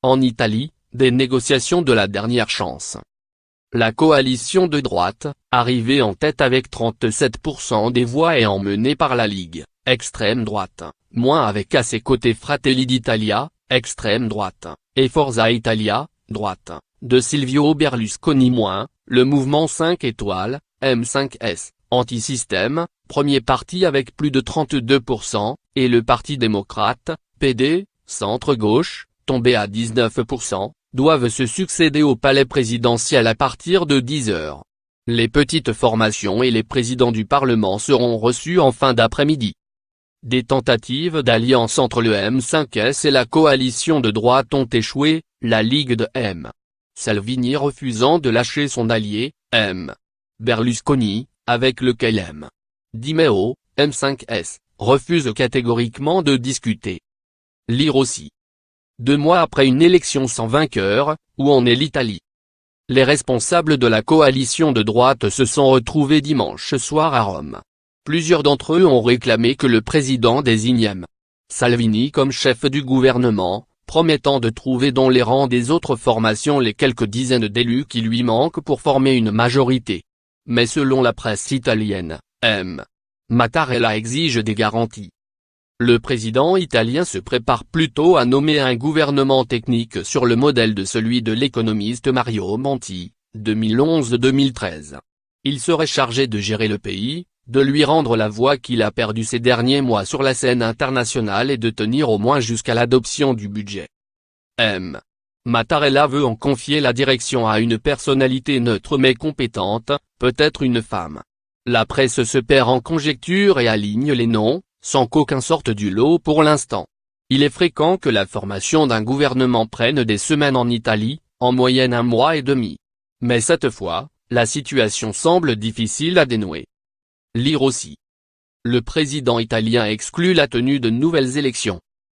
En Italie, des négociations de la dernière chance. La coalition de droite, arrivée en tête avec 37% des voix et emmenée par la Ligue, extrême droite, moins avec à ses côtés Fratelli d'Italia, extrême droite, et Forza Italia, droite, de Silvio Berlusconi moins, le mouvement 5 étoiles, M5S, anti-système, premier parti avec plus de 32%, et le Parti démocrate, PD, centre-gauche, tombé à 19%, doivent se succéder au palais présidentiel à partir de 10 h. Les petites formations et les présidents du Parlement seront reçus en fin d'après-midi. Des tentatives d'alliance entre le M5S et la coalition de droite ont échoué, la Ligue de M. Salvini refusant de lâcher son allié, M. Berlusconi, avec lequel M. Di Maio, M5S, refuse catégoriquement de discuter. Lire aussi. 2 mois après une élection sans vainqueur, où en est l'Italie? Les responsables de la coalition de droite se sont retrouvés dimanche soir à Rome. Plusieurs d'entre eux ont réclamé que le président désigne M. Salvini comme chef du gouvernement, promettant de trouver dans les rangs des autres formations les quelques dizaines d'élus qui lui manquent pour former une majorité. Mais selon la presse italienne, M. Mattarella exige des garanties. Le président italien se prépare plutôt à nommer un gouvernement technique sur le modèle de celui de l'économiste Mario Monti, 2011-2013. Il serait chargé de gérer le pays, de lui rendre la voix qu'il a perdue ces derniers mois sur la scène internationale et de tenir au moins jusqu'à l'adoption du budget. M. Mattarella veut en confier la direction à une personnalité neutre mais compétente, peut-être une femme. La presse se perd en conjectures et aligne les noms, sans qu'aucun sorte du lot pour l'instant. Il est fréquent que la formation d'un gouvernement prenne des semaines en Italie, en moyenne 1 mois et demi. Mais cette fois, la situation semble difficile à dénouer. Lire aussi. Le président italien exclut la tenue de nouvelles élections.